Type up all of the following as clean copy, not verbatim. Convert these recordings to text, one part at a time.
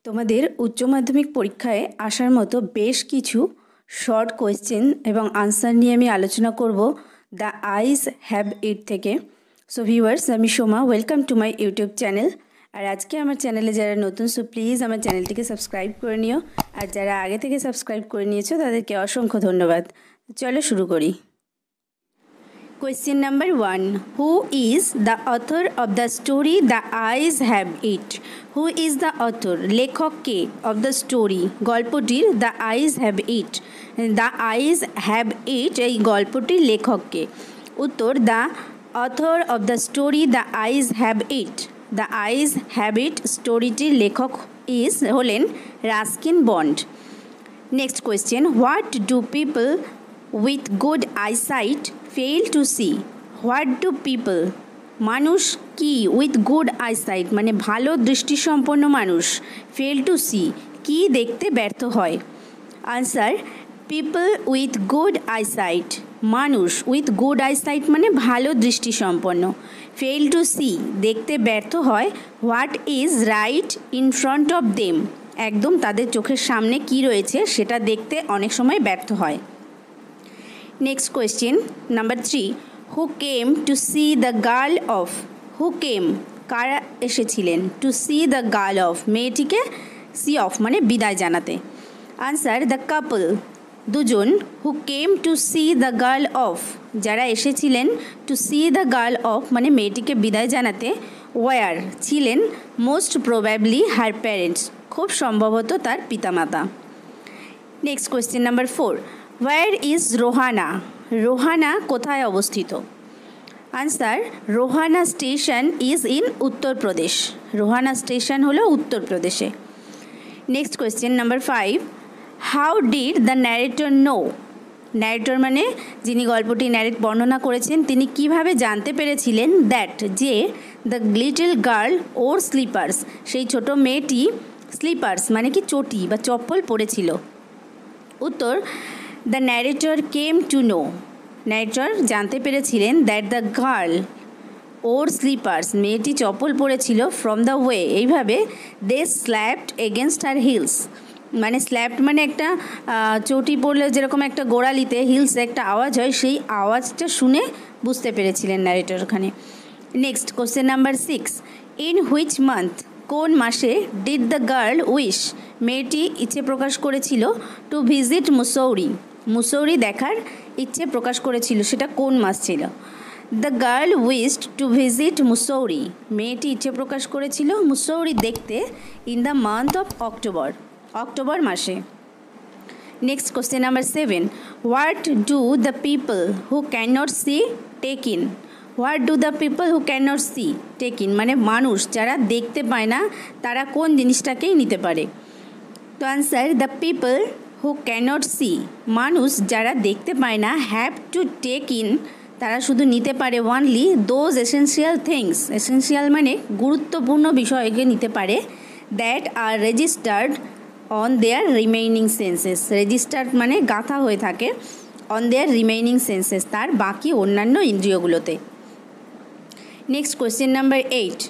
তোমাদের উচ্চ মাধ্যমিক পরীক্ষায় আসার মতো বেশ কিছু শর্ট কোয়েশ্চেন এবং আনসার নিয়ে আমি আলোচনা করব দ্য আইজ হ্যাভ ইট থেকে। সো ভিউয়ার্স, আমি Soma, welcome to my YouTube channel. আর আজকে আমার চ্যানেলে যারা নতুন, সো প্লিজ আমার চ্যানেলটিকে সাবস্ক্রাইব করে নিও, আর যারা আগে থেকে সাবস্ক্রাইব করে নিয়েছো তাদেরকে অসংখ্য ধন্যবাদ। চলো শুরু করি। Question number 1. Who is the author of the story The Eyes Have It? Who is the author? লেখক কে of the story? গল্পটির The Eyes Have It. The Eyes Have It এই গল্পটির লেখক কে? উত্তর, The author of the story The Eyes Have It. The Eyes Have It স্টোরিটির লেখক হলেন Ruskin bond. Next question, what do people with good eyesight fail to see? What do people, মানুষ কি with good eyesight মানে ভালো দৃষ্টিসম্পন্ন মানুষ, fail to see কি দেখতে ব্যর্থ হয়? Answer, people with good eyesight, মানুষ with good eyesight মানে ভালো দৃষ্টিসম্পন্ন, fail to see দেখতে ব্যর্থ হয় what is right in front of them, একদম তাদের চোখের সামনে কি রয়েছে সেটা দেখতে অনেক সময় ব্যর্থ হয়। Next question, number 3. Who came to see the girl of? Who came, কারা এসেছিলেন? To see the girl of, মেয়েটিকে see off মানে বিদায় জানাতে। আনসার, the couple, দুজন। Who came to see the girl of, যারা এসেছিলেন to see the girl of মানে মেয়েটিকে বিদায় জানাতে, were ছিলেন most probably her parents, খুব সম্ভবত তার পিতামাতা। Next question number 4. Where is Rohana? Rohana কোথায় অবস্থিত? Answer, Rohana station is in Uttar Pradesh. Rohana station হলো উত্তরপ্রদেশে। Next question number 5. How did the narrator no? Narrator মানে যিনি গল্পটি বর্ণনা করেছেন তিনি কিভাবে জানতে পেরেছিলেন দ্যাট যে the little girl or sleepers, সেই ছোট মেয়েটি স্লিপার্স মানে কি চটি বা চপ্পল পরেছিল? উত্তর, the narrator came to know, narrator জানতে পেরেছিলেন that the girl or sleepers, মেয়েটি চপ্পল পরেছিল ফ্রম দ্য ওয়ে, এইভাবে দে স্ল্যাপড এগেনস্ট হার হিলস, মানে স্ল্যাপড মানে একটা চটি পরলে যেরকম একটা গোড়ালিতে হিলস একটা আওয়াজ হয়, সেই আওয়াজটা শুনে বুঝতে পেরেছিলেন ন্যারেটর ওখানে। Next question number 6. In which month, কোন মাসে ডিড দ্য গার্ল উইশ, মেয়েটি ইচ্ছে প্রকাশ করেছিল টু ভিজিট মুসৌরি, মুসৌরি দেখার ইচ্ছে প্রকাশ করেছিল, সেটা কোন মাস ছিল? The girl wished to visit Mussoorie, মেয়েটি ইচ্ছে প্রকাশ করেছিল মুসৌরি দেখতে in the month of October, October মাসে। Next question number 7. What do the people who can not see take in? What do the people who can not see take in মানে মানুষ যারা দেখতে পায় না তারা কোন জিনিসটাকেই নিতে পারে? তো answer, the people who can not see, মানুষ যারা দেখতে পায় না, হ্যাভ টু টেক ইন তারা শুধু নিতে পারে only those essential things, essential মানে গুরুত্বপূর্ণ বিষয়কে নিতে পারে, that are registered on their remaining senses, registered মানে গাঁথা হয়ে থাকে অন দেয়ার রিমেইনিং সেন্সেস, তার বাকি অন্যান্য ইন্দ্রিয়গুলোতে। Next question number 8.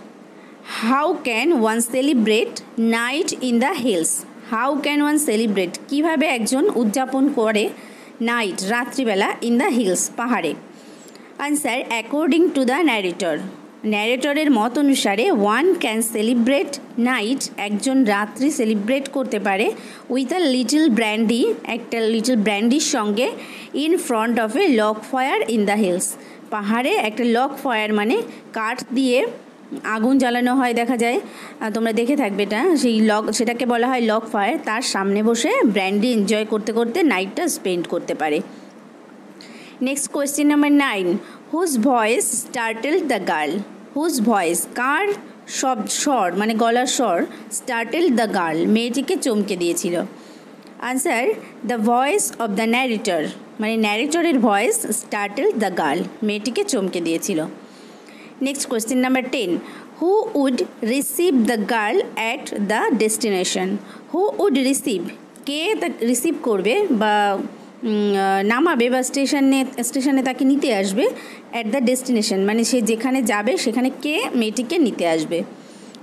How can one celebrate night in the hills? How can one celebrate কীভাবে একজন উদযাপন করে নাইট রাত্রিবেলা ইন দ্য হিলস পাহাড়ে? Answer, according to the narrator, ন্যারেটরের মত অনুসারে ওয়ান ক্যান সেলিব্রেট নাইট, একজন রাত্রি সেলিব্রেট করতে পারে উইথ আ লিটল ব্র্যান্ডি, একটা লিটল ব্র্যান্ডির সঙ্গে, in front of A log fire in the hills, পাহাড়ে একটা লগ ফায়ার মানে কাঠ দিয়ে আগুন জ্বালানো হয়, দেখা যায়, তোমরা দেখে থাকবে এটা, সেই সেটাকে বলা হয় লগ ফায়ার, তার সামনে বসে ব্র্যান্ডি এনজয় করতে করতে নাইটটা স্পেন্ড করতে পারে। Next question number 9. Whose voice startled the girl? Whose voice, কার স্বর মানে গলার স্বর, স্টার্টেলড দ্য গার্ল মেয়েটিকে চমকে দিয়েছিল? Answer, the voice of the narrator মানে ন্যারেটরের ভয়েস স্টার্টেলড দ্য গার্ল মেয়েটিকে চমকে দিয়েছিল। Next question number 10. Who would receive the girl at the destination? Who would receive, কে তা রিসিভ করবে বা নামাবে বা স্টেশনে তাকে নিতে আসবে, অ্যাট দ্য ডেস্টিনেশন মানে সে যেখানে যাবে সেখানে কে মেয়েটিকে নিতে আসবে?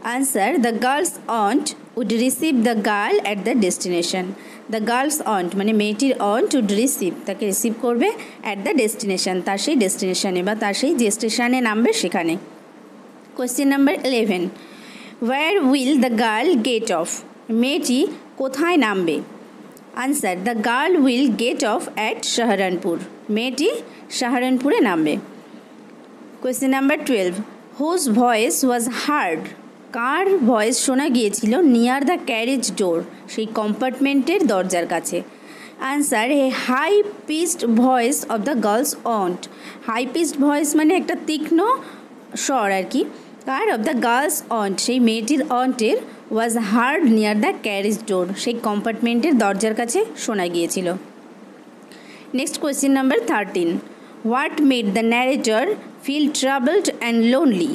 Answer, the girl's aunt would receive the girl at the destination. The girl's aunt মানে মেয়েটির aunt would receive, তাকে রিসিভ করবে at the destination, তার সেই ডেস্টিনেশনে বা তার সেই যে স্টেশনে নামবে সেখানে। Question number 11, where will the girl get off? মেয়েটি কোথায় নামবে? Answer, the girl will get off at Saharanpur, মেয়েটি শাহরানপুরে নামবে। Question number 12, whose voice was heard? কার ভয়েস শোনা গিয়েছিল নিয়ার দ্য ক্যারেজ ডোর, সেই কম্পার্টমেন্টের দরজার কাছে? Answer, a high pitched voice of the girl's aunt. High pitched voice মানে একটা তীক্ষ্ণ স্বর আর কি। কার? অফ দ্য গার্লস অন্ট, সেই মেয়েটির অন্টের was heard near the carriage door, সেই কম্পার্টমেন্টের দরজার কাছে শোনা গিয়েছিল। Next question number 13, what made the narrator feel troubled and lonely?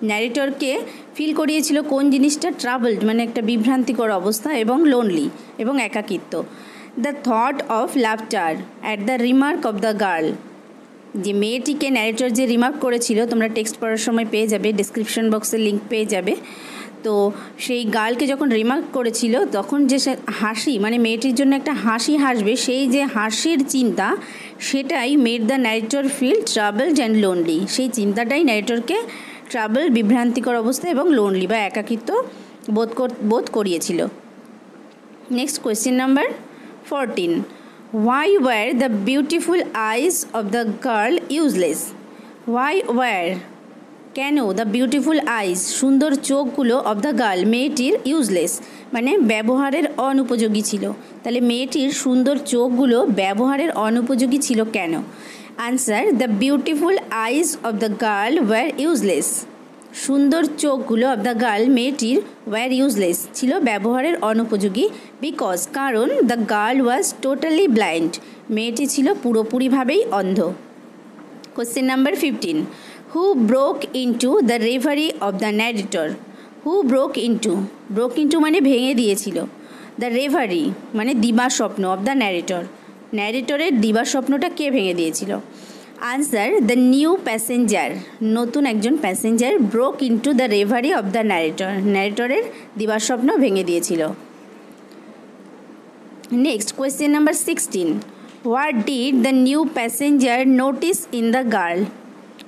ন্যারেটরকে ফিল করিয়েছিল কোন জিনিসটা? ট্রাবলড মানে একটা বিভ্রান্তিকর অবস্থা, এবং লোনলি এবং একাকিত্ব। The thought of laughter at the remark of the girl, যে মেয়েটিকে ন্যারেটর যে রিমার্ক করেছিল, তোমরা টেক্সট পড়ার সময় পেয়ে যাবে, ডিসক্রিপশন বক্সে লিঙ্ক পেয়ে যাবে। তো সেই গার্লকে যখন রিমার্ক করেছিল তখন যে হাসি, মানে মেয়েটির জন্য একটা হাসি হাসবে, সেই যে হাসির চিন্তা, সেটাই made the narrator feel troubled and lonely, সেই চিন্তাটাই ন্যারেটরকে ট্রাবল বিভ্রান্তিকর অবস্থা এবং লোনলি বা একাকিত্ব বোধ করিয়েছিল। Next question number 14, why were the beautiful eyes of the girl useless? Why were কেন? দ্য বিউটিফুল আইজ সুন্দর চোখগুলো অফ দ্য গার্ল মেয়েটির ইউজলেস মানে ব্যবহারের অনুপযোগী ছিল। তাহলে মেয়েটির সুন্দর চোখগুলো ব্যবহারের অনুপযোগী ছিল কেন? Answer, the beautiful eyes of the girl were useless, সুন্দর চোখগুলো অফ দ্য গার্ল মেয়েটির ওয়্যার ইউজলেস ছিল ব্যবহারের অনুপযোগী, বিকজ কারণ the girl was totally blind, মেয়েটি ছিল পুরোপুরিভাবেই অন্ধ। Question number 15, who broke into the reverie of the narrator? Who broke into মানে ভেঙে দিয়েছিল, দ্য রেভারি মানে দিবাস্বপ্ন অফ দ্য ন্যারেটর, ন্যারেটরের দিবাস্বপ্নটা কে ভেঙে দিয়েছিল? আনসার, দ্য নিউ প্যাসেঞ্জার, নতুন একজন passenger broke into the reverie of the narrator, ন্যারেটরের দিবাস্বপ্ন ভেঙে দিয়েছিল। Next question number 16, what did the new passenger notice in the girl?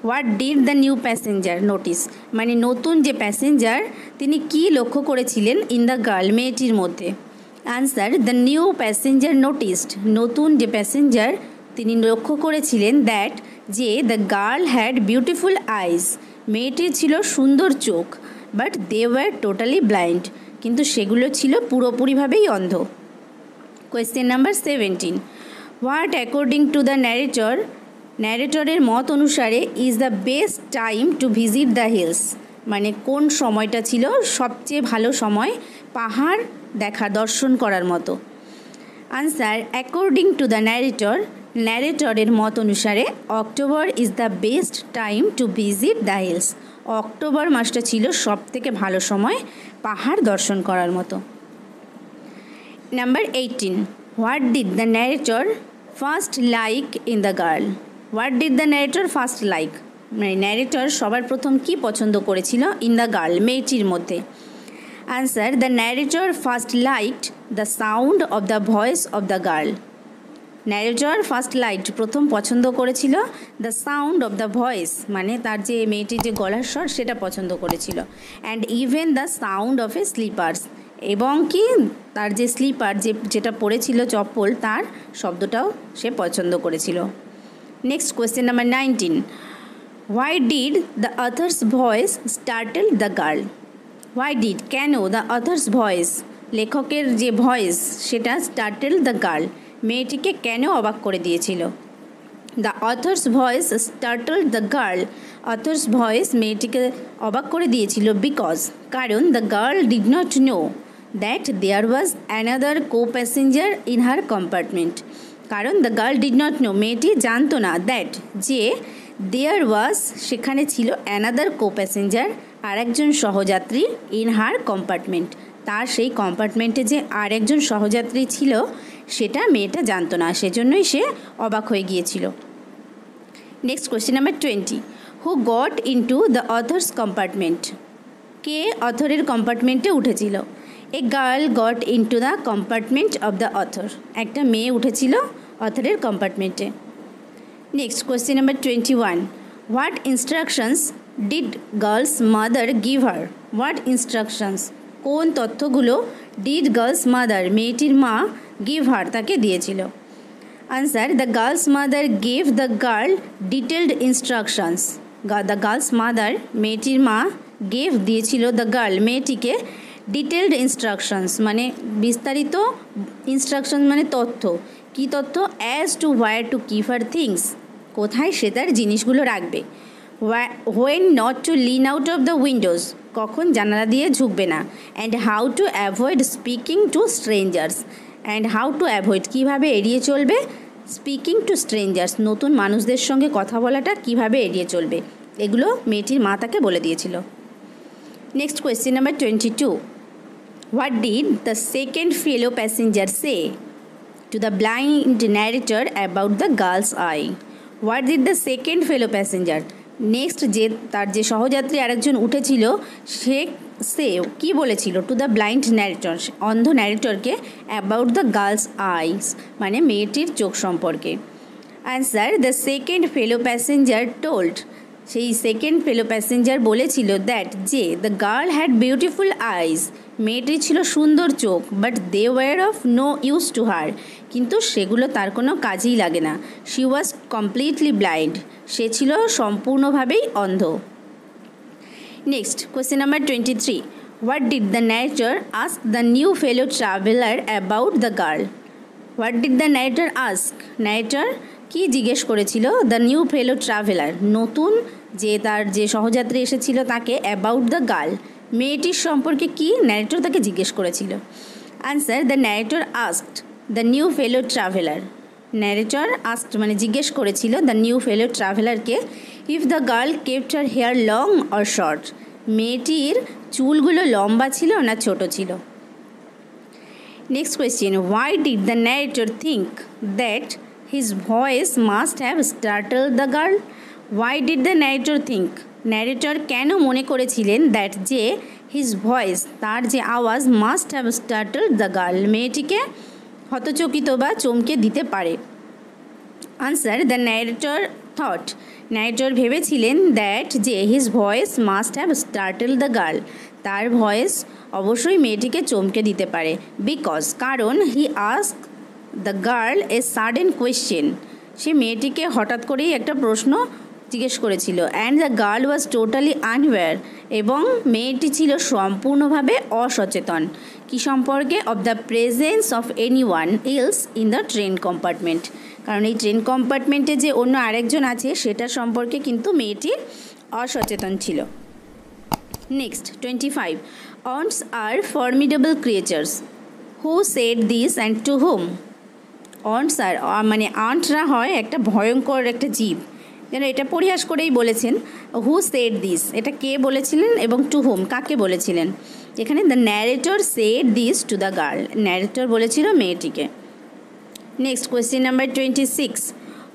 What did the new passenger notice মানে নতুন যে প্যাসেঞ্জার তিনি কি লক্ষ্য করেছিলেন ইন দ্য গার্ল মেয়েটির মধ্যে? Answer, the new passenger noticed, নতুন যে প্যাসেঞ্জার তিনি লক্ষ্য করেছিলেন দ্যাট যে the girl had beautiful eyes, মেয়েটির ছিল সুন্দর চোখ, but they were totally blind, কিন্তু সেগুলো ছিল পুরোপুরিভাবেই অন্ধ। Question number 17, what according to the narrator, ন্যারেটরের মত অনুসারে is the best time to visit the hills মানে কোন সময়টা ছিল সবচেয়ে ভালো সময় পাহাড় দেখা দর্শন করার মতো? Answer, according to the narrator, ন্যারেটরের মত অনুসারে October is the best time to visit the hills, October মাসটা ছিল সবথেকে ভালো সময় পাহাড় দর্শন করার মতো। Number 18, what did the narrator first like in the girl? What did the narrator first like মানে ন্যারেটর সবার প্রথম কি পছন্দ করেছিল ইন দ্য গার্ল মেয়েটির মধ্যে? Answer, the narrator first liked the sound of the voice of the girl, narrator first liked প্রথম পছন্দ করেছিল the sound of the voice মানে তার যে মেয়েটির যে গলার স্বর সেটা পছন্দ করেছিল, and even the sound of A sleepers এবং কি তার যে স্লিপার যেটা পরেছিল চপ্পল তার শব্দটাও সে পছন্দ করেছিল। Next question number 19, why did the author's voice startle the girl? Why did কেন দ্য অথার্স ভয়েস লেখকের যে ভয়েস সেটা স্টার্টেল দ্য গার্ল মেয়েটিকে কেন অবাক করে দিয়েছিল? The author's voice startle the girl, author's voice মেয়েটিকে অবাক করে দিয়েছিল বিকজ কারণ the girl did not know that there was another co passenger in her compartment, কারণ the girl did not know মেয়েটি জানতো না দ্যাট যে দেয়ার ওয়াজ সেখানে ছিল অ্যানাদার কো প্যাসেঞ্জার আর একজন সহযাত্রী ইন হার কম্পার্টমেন্ট, তার সেই কম্পার্টমেন্টে যে আর একজন সহযাত্রী ছিল সেটা মেয়েটা জানতো না, সেজন্যই সে অবাক হয়ে গিয়েছিল। Next question number 20, who got into the author's compartment? কে অথরের কম্পার্টমেন্টে উঠেছিল? A girl got into the compartment of the author. একটা মেয়ে উঠেছিল অথরের কম্পার্টমেন্টে। Next question number 21, what instructions did girl's mother give her? What instructions, কোন তথ্যগুলো ডিড গার্লস মাদার, মেয়েটির মা, গিভ হার, তাকে দিয়েছিল? Answer, the girls mother gave the girl detailed instructions. The girls mother, মেয়েটির মা, গেভ দিয়েছিল দ্য গার্ল, মেয়েটিকে, ডিটেলড ইনস্ট্রাকশনস মানে বিস্তারিত, ইনস্ট্রাকশন মানে তথ্য। কী তথ্য? As to where to keep her things, কোথায় সে তার জিনিসগুলো রাখবে। When not to Lin out of the Windows, কখন জানালা দিয়ে ঝুঁকবে না। And how to avoid speaking two strangers, and how to avoid, কীভাবে এড়িয়ে চলবে, স্পিকিং টু স্ট্রেঞ্জার্স, নতুন মানুষদের সঙ্গে কথা বলাটা কীভাবে এড়িয়ে চলবে, এগুলো মেয়েটির মা তাকে বলে দিয়েছিল। Next question number 22, what did the second fellow passenger say to the blind narrator about the girls I? What did the second fellow passenger, next তার যে সহযাত্রী আরেকজন উঠেছিল সে কী বলেছিল টু দ্য ব্লাইন্ড ন্যারেটর, অন্ধ ন্যারেটরকে, অ্যাবাউট দ্য গার্লস আইস মানে মেয়েটির চোখ সম্পর্কে? Answer, the second fellow passenger told, সেই সেকেন্ড ফেলো প্যাসেঞ্জার বলেছিল দ্যাট যে the girl had beautiful eyes, মেয়েটির ছিল সুন্দর চোখ, but they were of no use to her, কিন্তু সেগুলো তার কোনো কাজেই লাগে না। শি ওয়াজ কমপ্লিটলি ব্লাইন্ড, সে ছিল সম্পূর্ণভাবেই অন্ধ। Next question number 23, what did the narrator ask the new fellow traveller about the girl? What did the narrator ask, narrator কি জিজ্ঞেস করেছিল দ্য নিউ ফেলো ট্রাভেলার, নতুন যে তার যে সহযাত্রী এসেছিল তাকে, অ্যাবাউট দ্য গার্ল, মেয়েটির সম্পর্কে কি ন্যারেটর তাকে জিজ্ঞেস করেছিল? Answer, the narrator asked the new fellow traveller, narrator asked মানে জিজ্ঞেস করেছিল দ্য নিউ ফেলো ট্রাভেলারকে, if the girl kept her hair long or short, মেয়েটির চুলগুলো লম্বা ছিল না ছোট ছিল? Next question, why did the narrator think that his voice must have startled the girl? Why did the narrator think, narrator কেন মনে করেছিলেন দ্যাট যে his voice, তার যে আওয়াজ, must have startled the girl, মেয়েটিকে হতচকিত বা চমকে দিতে পারে? Answer, the narrator thought, narrator ভেবেছিলেন দ্যাট যে his voice must have startled the girl, তার ভয়েস অবশ্যই মেয়েটিকে চমকে দিতে পারে, বিকজ কারণ he asked the girl a sudden question, সে মেয়েটিকে হঠাৎ করেই একটা প্রশ্ন জিজ্ঞেস করেছিল। And the girl was totally unaware, এবং মেয়েটি ছিল সম্পূর্ণভাবে অসচেতন কি সম্পর্কে? Of the presence of anyone else in the train compartment, কারণ এই ট্রেন কম্পার্টমেন্টে যে অন্য আরেকজন আছে সেটা সম্পর্কে কিন্তু মেয়েটি অসচেতন ছিল। Next 25, aunts are formidable creatures, who said this and to whom? Aunts are মানে আন্টরা হয় একটা ভয়ঙ্কর একটা জীব, যেন এটা পরিহাস করেই বলেছেন। হু সেড দিস, এটা কে বলেছিলেন এবং টু হুম, কাকে বলেছিলেন? এখানে the narrator said this to the girl, narrator বলেছিল মেয়েটিকে। Next question number 26,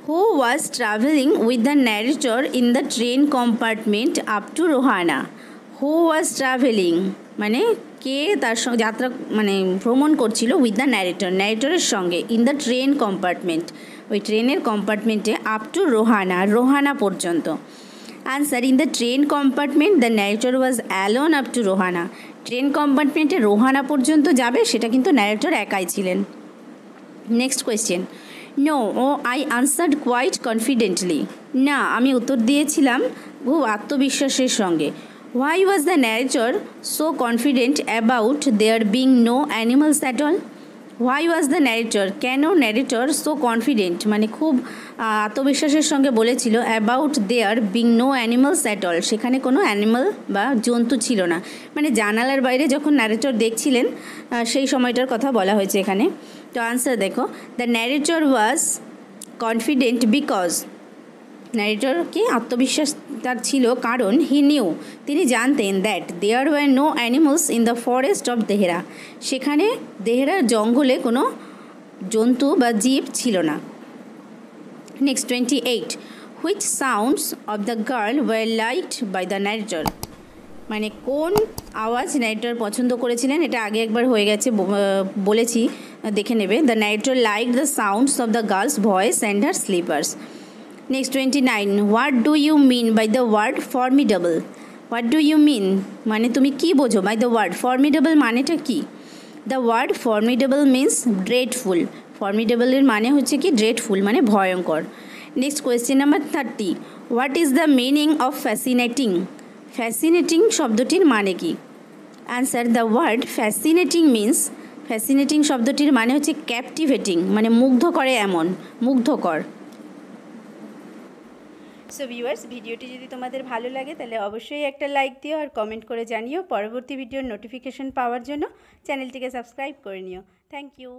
who was travelling with the narrator in the train compartment up to Rohana? Who was travelling মানে কে তার সঙ্গে যাত্রা মানে ভ্রমণ করছিল উইথ দ্য ন্যারেটর, ন্যারেটরের সঙ্গে, ইন দ্য ট্রেন কম্পার্টমেন্ট, ওই ট্রেনের কম্পার্টমেন্টে, আপ টু রোহানা, রোহানা পর্যন্ত। Answer, in the train compartment the narrator was alone up to Rohana, train কম্পার্টমেন্টে রোহানা পর্যন্ত যাবে সেটা কিন্তু ন্যারেটর একাই ছিলেন। Next question, no oh I answered quite confidently, না আমি উত্তর দিয়েছিলাম খুব আত্মবিশ্বাসের সঙ্গে। Why was the narrator so confident about there being no animals at all? Why was the narrator, কেন narrator so confident মানে খুব আত্মবিশ্বাসের সঙ্গে বলেছিল about there being no animals at all, সেখানে কোনো অ্যানিমাল বা জন্তু ছিল না, মানে জানালার বাইরে যখন narrator দেখছিলেন সেই সময়টার কথা বলা হয়েছে এখানে। তো আনসার দেখো, the narrator was confident because, narrator কি আত্মবিশ্বাস তার ছিল কারণ হি নিউ, তিনি জানতেন that there were no animals in the forest of Dehra, সেখানে দেহরার জঙ্গলে কোনো জন্তু বা জীব ছিল না। Next 28, which sounds of the girl were liked by the narrator, মানে কোন আওয়াজ ন্যারেটর পছন্দ করেছিলেন, এটা আগে একবার হয়ে গেছে, বলেছি, দেখে নেবে। The narrator like the sounds of the girl's voice and her slippers. Next 29, what do you mean by the word formidable? What do you mean মানে তুমি কি বোঝো বাই দ্য ওয়ার্ড ফর্মিডেবল মানেটা কি? The word formidable means dreadful. ফর্মিডেবলের মানে হচ্ছে কি ড্রেডফুল মানে ভয়ঙ্কর। Next question number 30, what is the meaning of fascinating? Fascinating শব্দটির মানে কি? Answer, the word fascinating means, fascinating শব্দটির মানে হচ্ছে ক্যাপটিভেটিং মানে মুগ্ধ করে এমন, মুগ্ধকর। সো ভিউয়ার্স, ভিডিওটি যদি তোমাদের ভালো লাগে তাহলে অবশ্যই একটা লাইক দিও আর কমেন্ট করে জানিও। পরবর্তী ভিডিওর নোটিফিকেশন পাওয়ার জন্য চ্যানেলটিকে সাবস্ক্রাইব করে নিও। Thank you.